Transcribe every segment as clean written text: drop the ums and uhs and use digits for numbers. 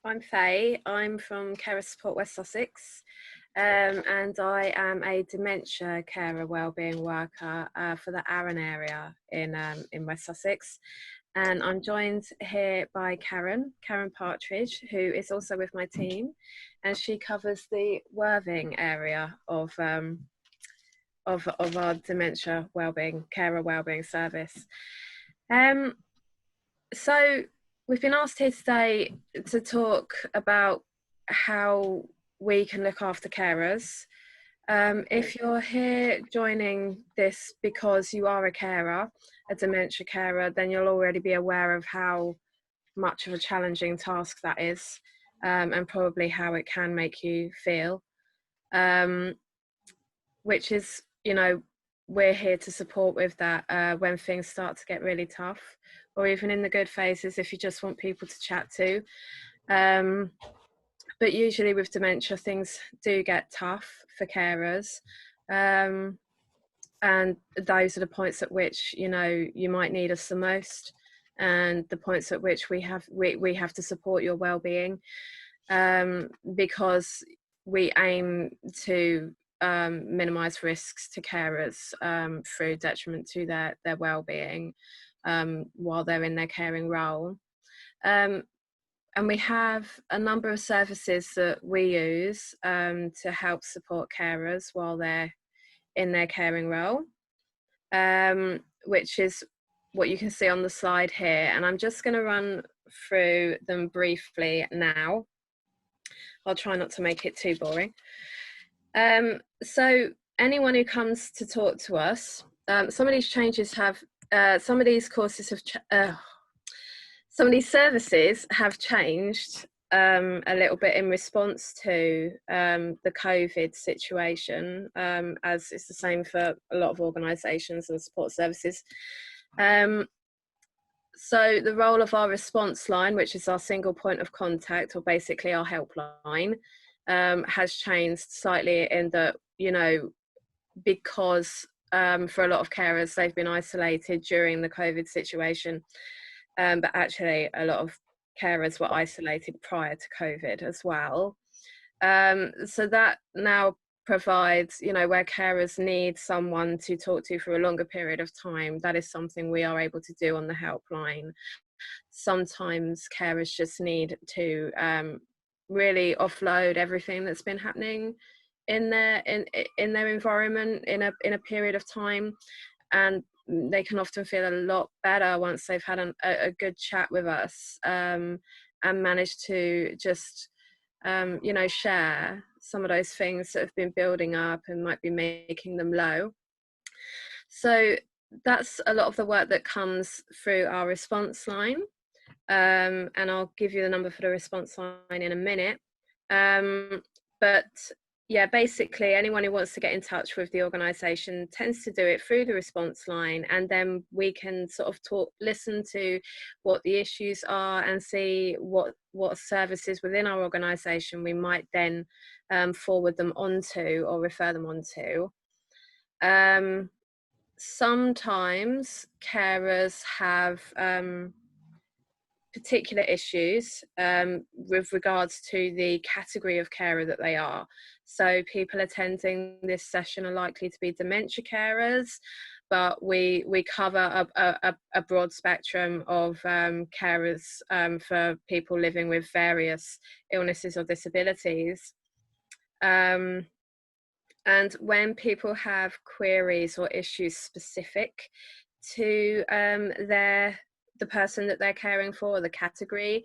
I'm Faye. I'm from Carer Support West Sussex, and I am a dementia carer wellbeing worker for the Arran area in West Sussex. And I'm joined here by Karen Partridge, who is also with my team, and she covers the Worthing area of our dementia wellbeing carer wellbeing service. Um, so we've been asked here today to talk about how we can look after carers. If you're here joining this because you are a carer, a dementia carer, then you'll already be aware of how much of a challenging task that is, and probably how it can make you feel. Which is, we're here to support with that when things start to get really tough, or even in the good phases if you just want people to chat to. But usually with dementia, things do get tough for carers. And those are the points at which, you might need us the most, and the points at which we have to support your well-being, because we aim to minimise risks to carers through detriment to their well-being while they're in their caring role. And we have a number of services that we use to help support carers while they're in their caring role, which is what you can see on the slide here. And I'm just going to run through them briefly now. I'll try not to make it too boring. So anyone who comes to talk to us, some of these changes have, some of these courses have, some of these services have changed a little bit in response to the COVID situation, as it's the same for a lot of organisations and support services. So the role of our response line, which is our single point of contact, or basically our helpline, has changed slightly in that, because for a lot of carers, they've been isolated during the COVID situation. But actually a lot of carers were isolated prior to COVID as well. So that now provides, where carers need someone to talk to for a longer period of time, that is something we are able to do on the helpline. Sometimes carers just need to really offload everything that's been happening in their environment in a period of time, and they can often feel a lot better once they've had a good chat with us, and managed to just share some of those things that have been building up and might be making them low. So that's a lot of the work that comes through our response line, and I'll give you the number for the response line in a minute. But yeah, basically anyone who wants to get in touch with the organisation tends to do it through the response line, and then we can sort of listen to what the issues are and see what services within our organisation we might then forward them onto or refer them onto. Sometimes carers have particular issues with regards to the category of carer that they are. So people attending this session are likely to be dementia carers, but we cover a broad spectrum of carers for people living with various illnesses or disabilities. And when people have queries or issues specific to the person that they're caring for, or the category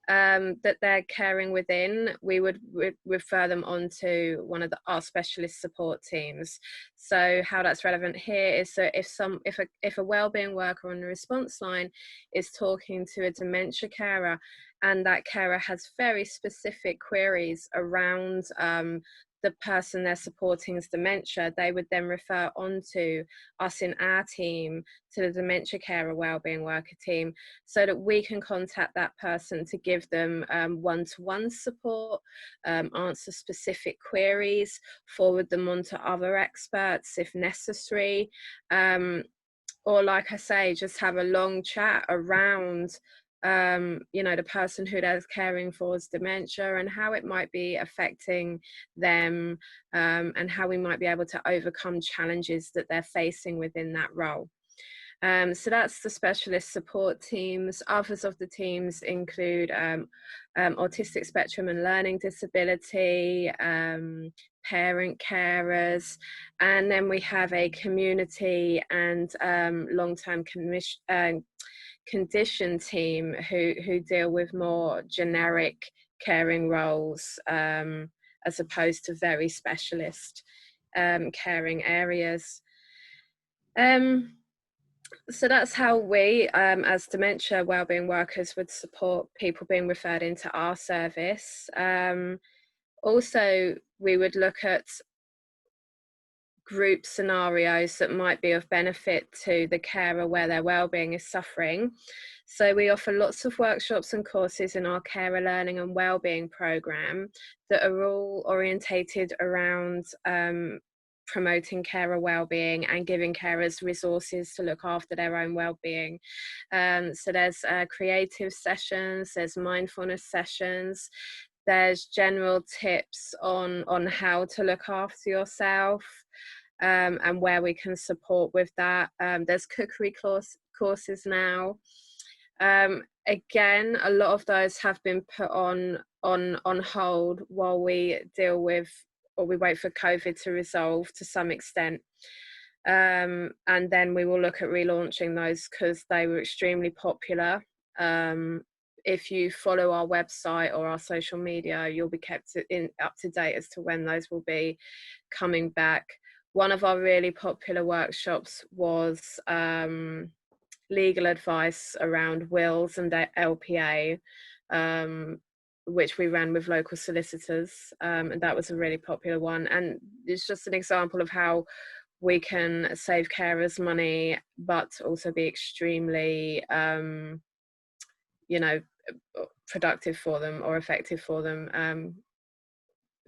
that they're caring within, we would refer them on to one of our specialist support teams. So how that's relevant here is that if a wellbeing worker on the response line is talking to a dementia carer, and that carer has very specific queries around the person they're supporting's dementia, they would then refer on to us in our team, to the dementia carer wellbeing worker team, so that we can contact that person to give them one-to-one support, answer specific queries, forward them on to other experts if necessary, or like I say, just have a long chat around you know, the person who they're caring for's dementia and how it might be affecting them, and how we might be able to overcome challenges that they're facing within that role. So that's the specialist support teams. Others of the teams include autistic spectrum and learning disability, parent carers, and then we have a community and long-term condition team who deal with more generic caring roles, as opposed to very specialist caring areas. So that's how we, as dementia wellbeing workers, would support people being referred into our service. Also, we would look at group scenarios that might be of benefit to the carer where their wellbeing is suffering. So we offer lots of workshops and courses in our carer learning and wellbeing program that are all orientated around promoting carer wellbeing and giving carers resources to look after their own wellbeing. So there's creative sessions, there's mindfulness sessions, there's general tips on how to look after yourself, and where we can support with that. There's cookery courses now. Again, a lot of those have been put on hold while we deal with, or we wait for COVID to resolve to some extent. And then we will look at relaunching those because they were extremely popular. If you follow our website or our social media, you'll be kept up to date as to when those will be coming back. One of our really popular workshops was legal advice around wills and LPA, which we ran with local solicitors, and that was a really popular one. And it's just an example of how we can save carers money, but also be extremely, you know, productive for them or effective for them,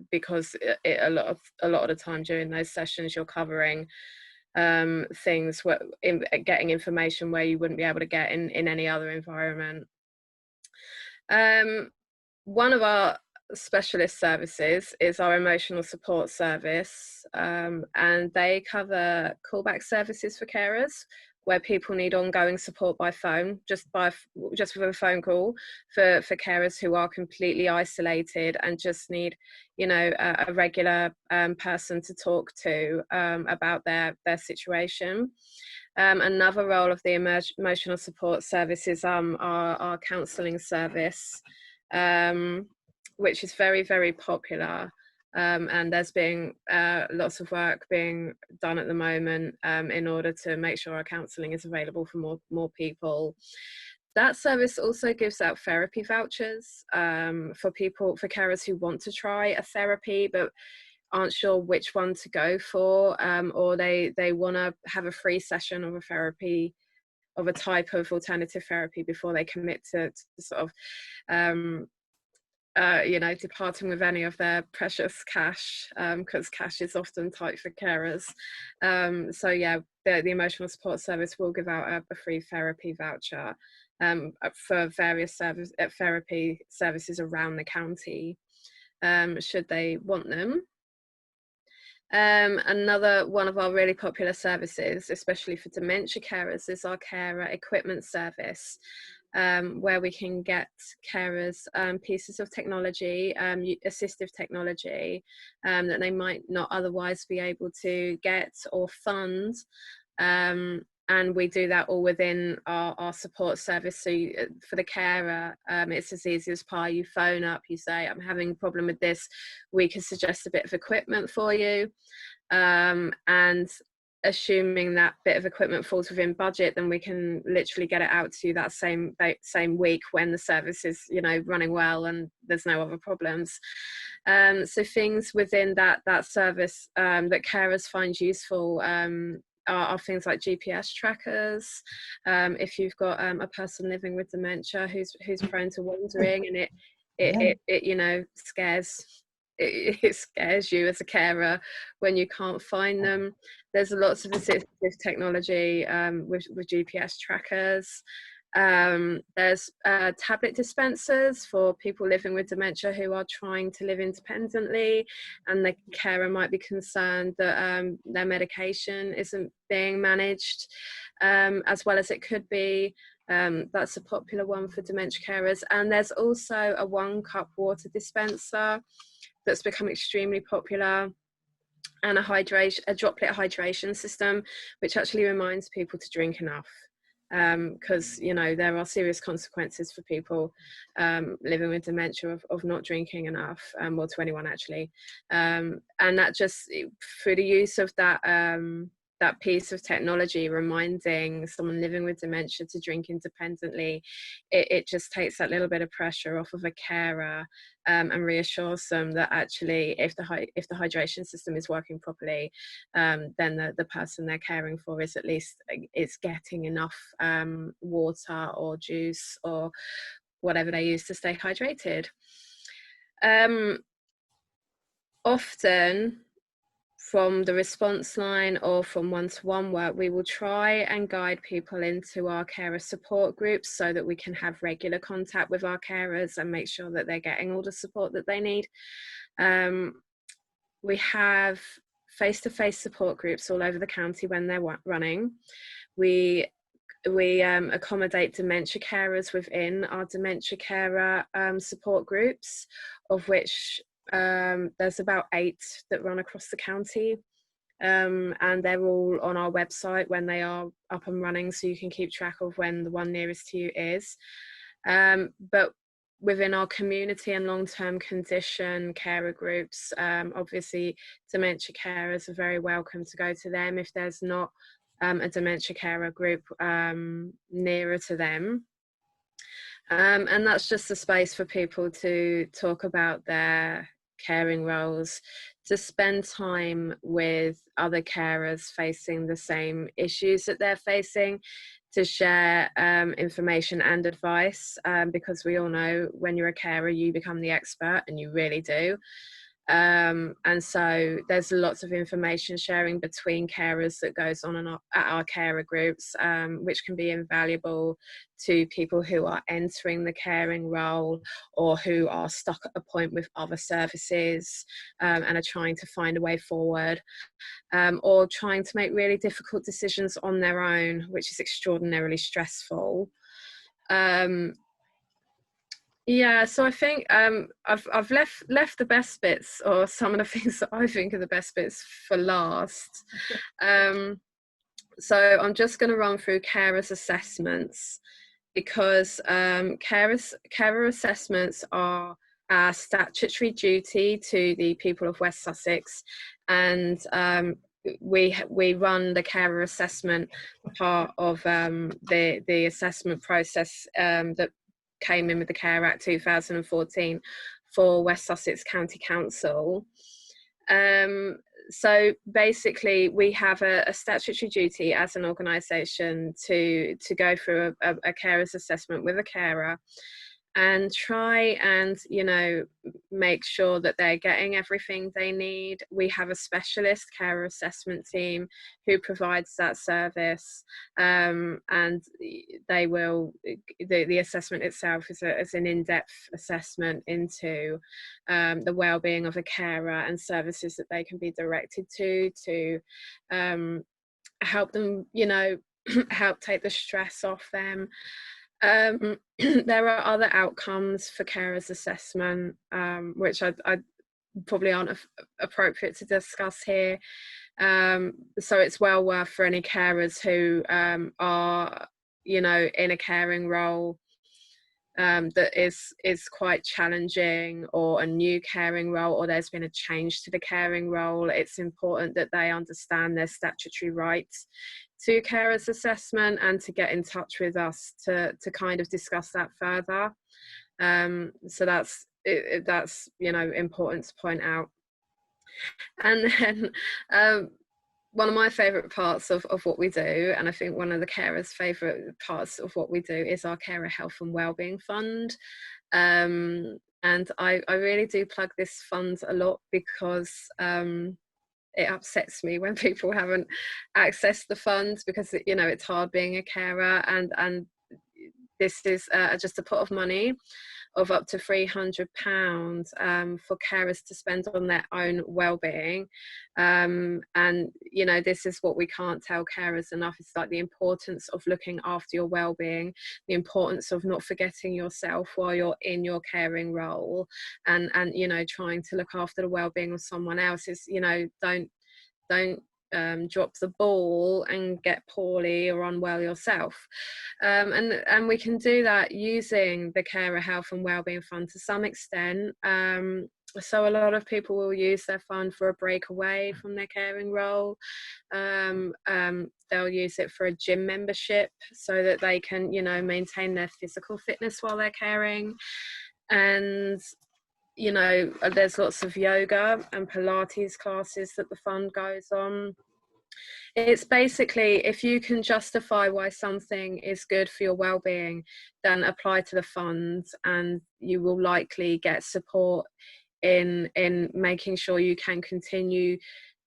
because a lot of the time during those sessions you're covering things getting information where you wouldn't be able to get in any other environment. One of our specialist services is our emotional support service, and they cover callback services for carers where people need ongoing support by phone, just with a phone call for carers who are completely isolated and just need, you know, a regular person to talk to about their situation. Another role of the emotional support service is our counselling service, which is very, very popular. And there's been lots of work being done at the moment in order to make sure our counselling is available for more people. That service also gives out therapy vouchers for carers who want to try a therapy but aren't sure which one to go for, or they want to have a free session of a therapy, of a type of alternative therapy before they commit to sort of you know, departing with any of their precious cash, because cash is often tight for carers. So yeah, the emotional support service will give out a free therapy voucher for various therapy services around the county, should they want them. Another one of our really popular services, especially for dementia carers, is our carer equipment service, where we can get carers pieces of technology, assistive technology, that they might not otherwise be able to get or fund. And we do that all within our support service. So for the carer, it's as easy as pie. You phone up, you say, I'm having a problem with this. We can suggest a bit of equipment for you. And assuming that bit of equipment falls within budget, then we can literally get it out to you that same week when the service is, you know, running well and there's no other problems. So things within that service that carers find useful are things like GPS trackers. If you've got a person living with dementia who's prone to wandering, and it you know, it scares you as a carer when you can't find them. There's lots of assistive technology with GPS trackers. There's tablet dispensers for people living with dementia who are trying to live independently, and the carer might be concerned that their medication isn't being managed as well as it could be. That's a popular one for dementia carers. And there's also a 1-cup water dispenser that's become extremely popular, and a droplet hydration system, which actually reminds people to drink enough, because there are serious consequences for people living with dementia of not drinking enough, or to anyone actually, and that just through the use of that piece of technology reminding someone living with dementia to drink independently, it just takes that little bit of pressure off of a carer, and reassures them that actually if the hydration system is working properly, then the person they're caring for is at least is getting enough water or juice or whatever they use to stay hydrated. Often from the response line or from one-to-one work, we will try and guide people into our carer support groups so that we can have regular contact with our carers and make sure that they're getting all the support that they need. We have face-to-face support groups all over the county when they're running. We accommodate dementia carers within our dementia carer support groups, of which there's about 8 that run across the county, and they're all on our website when they are up and running, so you can keep track of when the one nearest to you is. But within our community and long-term condition carer groups, obviously dementia carers are very welcome to go to them if there's not a dementia carer group nearer to them. And that's just a space for people to talk about their caring roles, to spend time with other carers facing the same issues that they're facing, to share information and advice, because we all know when you're a carer you become the expert, and you really do. And so there's lots of information sharing between carers that goes on at our carer groups, which can be invaluable to people who are entering the caring role or who are stuck at a point with other services, and are trying to find a way forward, or trying to make really difficult decisions on their own, which is extraordinarily stressful. Yeah, so I think I've left the best bits, or some of the things that I think are the best bits, for last. So I'm just going to run through carers assessments, because carer assessments are a statutory duty to the people of West Sussex, and we run the carer assessment part of the assessment process that came in with the Care Act 2014 for West Sussex County Council. So basically we have a statutory duty as an organisation to go through a carer's assessment with a carer and try and make sure that they're getting everything they need. We have a specialist carer assessment team who provides that service, and they will the assessment itself is an in-depth assessment into the well-being of a carer and services that they can be directed to help them help take the stress off them. There are other outcomes for carers assessment, which I probably aren't appropriate to discuss here. So it's well worth for any carers who are, in a caring role that is quite challenging, or a new caring role, or there's been a change to the caring role. It's important that they understand their statutory rights to carers assessment and to get in touch with us to kind of discuss that further. So that's important to point out. And then one of my favourite parts of what we do, and I think one of the carers' favourite parts of what we do, is our Carer Health and Wellbeing Fund. And I really do plug this fund a lot, because it upsets me when people haven't accessed the funds, because it's hard being a carer, and this is just a pot of money of up to £300 for carers to spend on their own well-being. And you know, this is what we can't tell carers enough. It's like the importance of looking after your well-being, the importance of not forgetting yourself while you're in your caring role, and you know, trying to look after the well-being of someone else. Is, you know, don't drop the ball and get poorly or unwell yourself. And we can do that using the Carer Health and Wellbeing Fund to some extent. So a lot of people will use their fund for a break away from their caring role. They'll use it for a gym membership so that they can, you know, maintain their physical fitness while they're caring. And you know, there's lots of yoga and Pilates classes that the fund goes on. It's basically, if you can justify why something is good for your well-being, then apply to the fund, and you will likely get support in making sure you can continue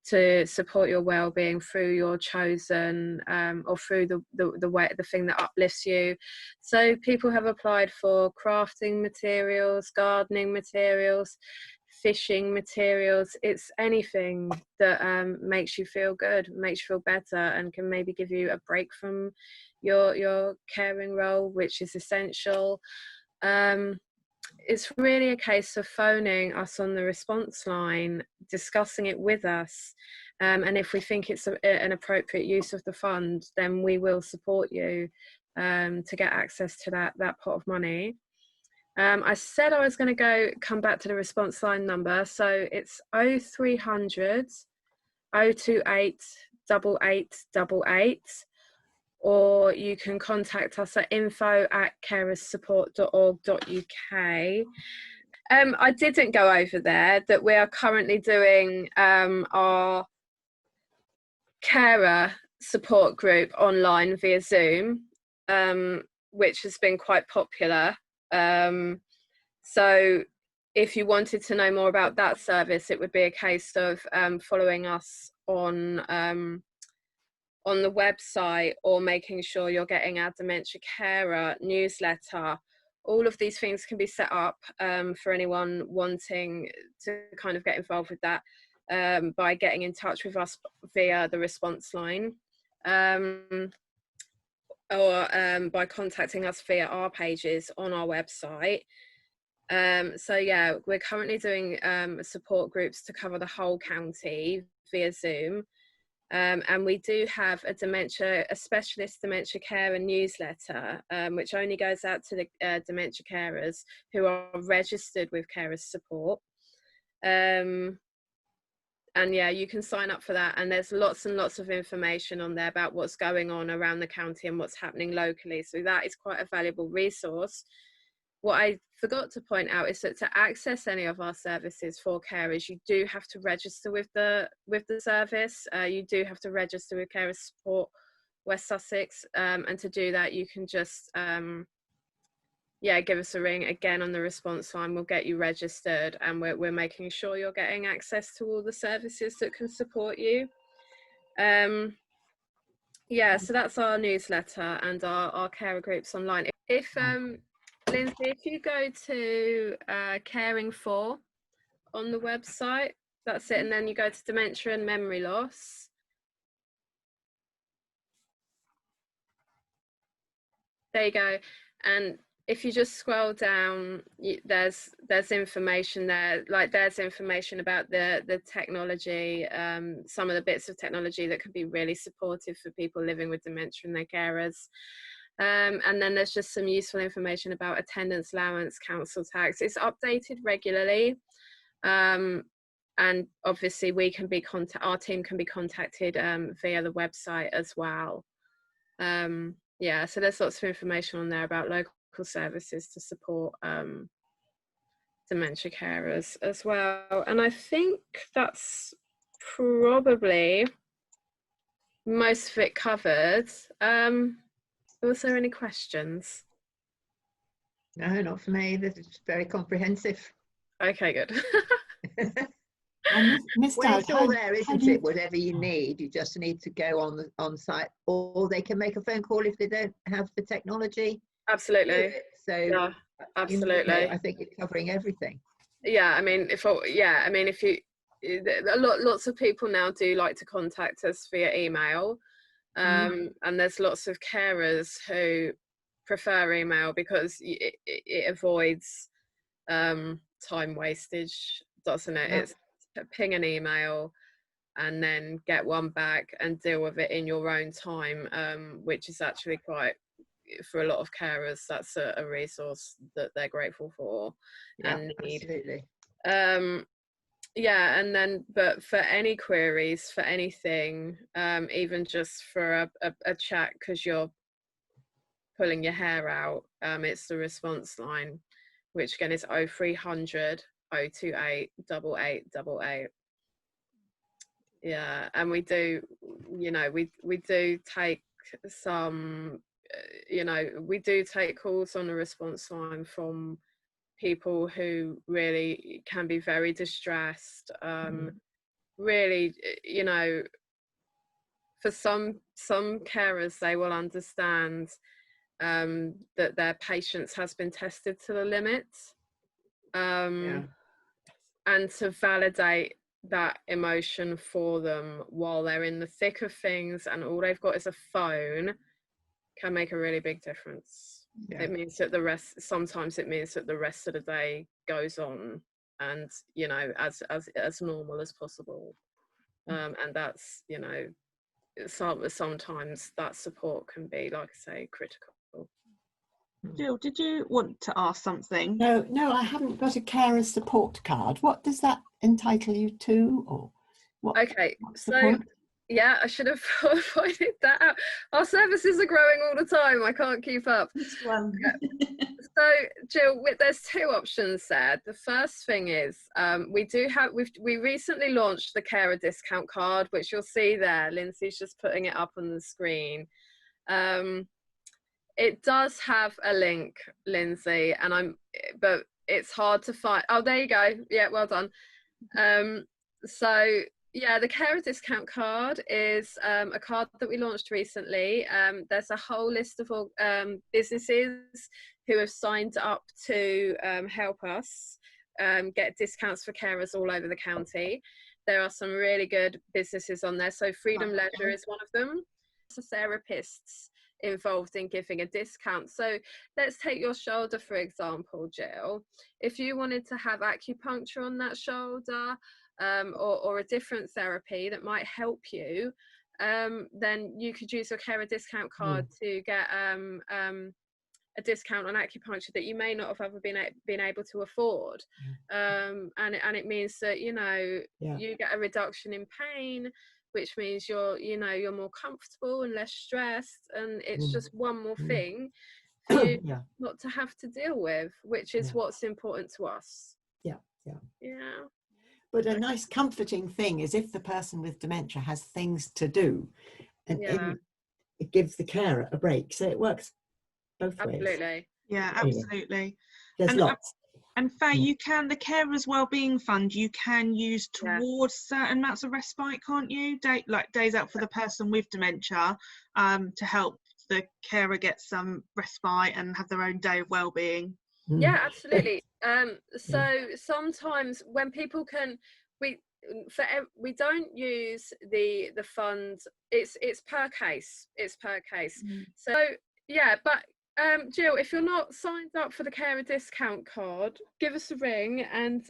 to support your well-being through your chosen or through the thing that uplifts you. So people have applied for crafting materials, gardening materials, fishing materials. It's anything that makes you feel good, makes you feel better, and can maybe give you a break from your caring role, which is essential. It's really a case of phoning us on the response line, discussing it with us, and if we think it's an appropriate use of the fund, then we will support you to get access to that pot of money. I said I was going to come back to the response line number, so it's 0300 028 8888, or you can contact us at info@carersupport.org.uk. I didn't go over there that we are currently doing our carer support group online via Zoom, which has been quite popular. So if you wanted to know more about that service, it would be a case of following us on the website, or making sure you're getting our Dementia Carer newsletter. All of these things can be set up for anyone wanting to kind of get involved with that by getting in touch with us via the response line, or by contacting us via our pages on our website. So yeah, we're currently doing support groups to cover the whole county via Zoom. And we do have a specialist dementia carer newsletter, which only goes out to the dementia carers who are registered with Carers Support. And yeah, you can sign up for that, and there's lots and lots of information on there about what's going on around the county and what's happening locally. So that is quite a valuable resource. What I forgot to point out is that to access any of our services for carers, you do have to register with the service. You do have to register with Carers Support West Sussex, and to do that, you can just give us a ring again on the response line. We'll get you registered, and we're making sure you're getting access to all the services that can support you. So that's our newsletter and our carer groups online. If Lindsay, if you go to Caring For on the website, that's it, and then you go to Dementia and Memory Loss. There you go. And if you just scroll down, there's information there. Like, there's information about the technology, some of the bits of technology that could be really supportive for people living with dementia and their carers. And then there's just some useful information about attendance allowance, council tax. It's updated regularly, and obviously our team can be contacted via the website as well. So there's lots of information on there about local services to support dementia carers as well. And I think that's probably most of it covered. Was there any questions? No, not for me. This is very comprehensive. Okay, good. Well, it's all there, isn't it? Whatever you need, you just need to go on site, or they can make a phone call if they don't have the technology. Absolutely. do it. So Yeah, absolutely. I think it's covering everything. Yeah, I mean, if you, lots of people now do like to contact us via email, and there's lots of carers who prefer email because it avoids time wastage, doesn't it? Yeah. It's ping an email and then get one back and deal with it in your own time, which is actually quite, for a lot of carers, that's a resource that they're grateful for and need. Absolutely. Yeah, and then, but for any queries, for anything, even just for a chat because you're pulling your hair out, it's the response line, which again is 0300 028 8888. Yeah, and we do, we do take some, we do take calls on the response line from people who really can be very distressed. Really, for some carers, they will understand that their patience has been tested to the limit, and to validate that emotion for them while they're in the thick of things and all they've got is a phone can make a really big difference. It means that sometimes it means that the rest of the day goes on and as normal as possible, and that's sometimes that support can be, like I say, critical. Jill, did you want to ask something? No, I haven't got a carer support card. What does that entitle you to, or what? Okay, what's the so point? yeah, I should have pointed that out. Our services are growing all the time. I can't keep up. So, Jill, there's two options there. The first thing is we recently launched the carer discount card, which you'll see there. Lindsay's just putting it up on the screen. It does have a link, Lindsay, but it's hard to find. Oh, there you go. Yeah, well done. So yeah, the carer discount card is a card that we launched recently. There's a whole list of businesses who have signed up to help us get discounts for carers all over the county. There are some really good businesses on there. So Freedom Leisure is one of them. So therapists involved in giving a discount. So let's take your shoulder, for example, Jill. If you wanted to have acupuncture on that shoulder, or a different therapy that might help you, then you could use your carer discount card to get a discount on acupuncture that you may not have ever been able to afford. And it means that you get a reduction in pain, which means you're more comfortable and less stressed, and it's just one more thing for you not to have to deal with, which is what's important to us. Yeah. But a nice comforting thing is if the person with dementia has things to do, and it gives the carer a break. So it works both ways. Absolutely. Yeah, absolutely. There's lots. And Faye, you can, the Carers Wellbeing Fund, you can use towards certain amounts of respite, can't you? Days out for the person with dementia, to help the carer get some respite and have their own day of wellbeing. Yeah, absolutely. So sometimes when people we don't use the fund. It's per case. So yeah, but Jill, if you're not signed up for the carer discount card, give us a ring. And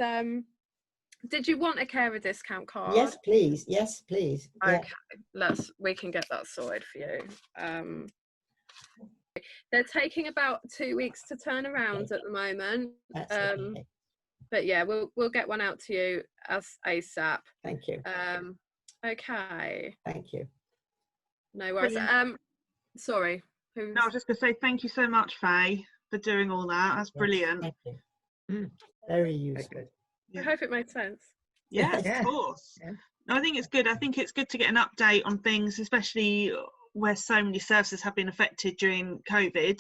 did you want a carer discount card? Yes, please. Yes, please. Okay, we can get that sorted for you. They're taking about 2 weeks to turn around at the moment. That's okay. But yeah, we'll get one out to you as ASAP. Thank you. Okay. Thank you. No worries. Sorry. No, I was just going to say thank you so much, Faye, for doing all that. That's brilliant. Thank you. Very useful. I hope it made sense. Yes, of course. No, I think it's good. I think it's good to get an update on things, especially where so many services have been affected during COVID.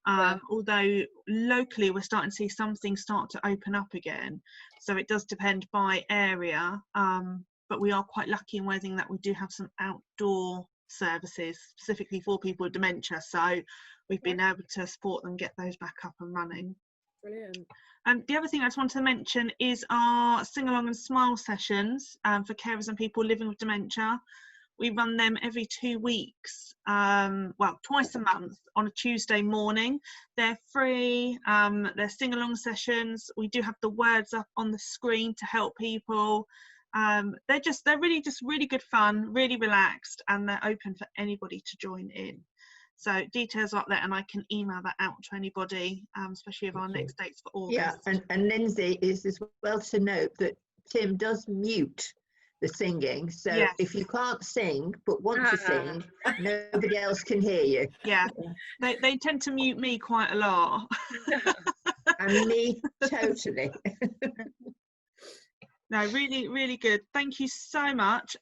Although locally we're starting to see some things start to open up again. So it does depend by area. But we are quite lucky in Worthing that we do have some outdoor services specifically for people with dementia, so we've been able to support them get those back up and running. Brilliant. And the other thing I just wanted to mention is our Sing Along and Smile sessions for carers and people living with dementia. We run them every 2 weeks, well, twice a month on a Tuesday morning. They're free, they're sing-along sessions. We do have the words up on the screen to help people. They're really good fun, really relaxed, and they're open for anybody to join in. So details up there, and I can email that out to anybody, especially of our next dates for August. Yeah, and Lindsay, is as well to note that Tim does mute the singing, so Yes. if you can't sing but want to sing, nobody else can hear you. Yeah, they tend to mute me quite a lot. And me totally. No, really, really good. Thank you so much.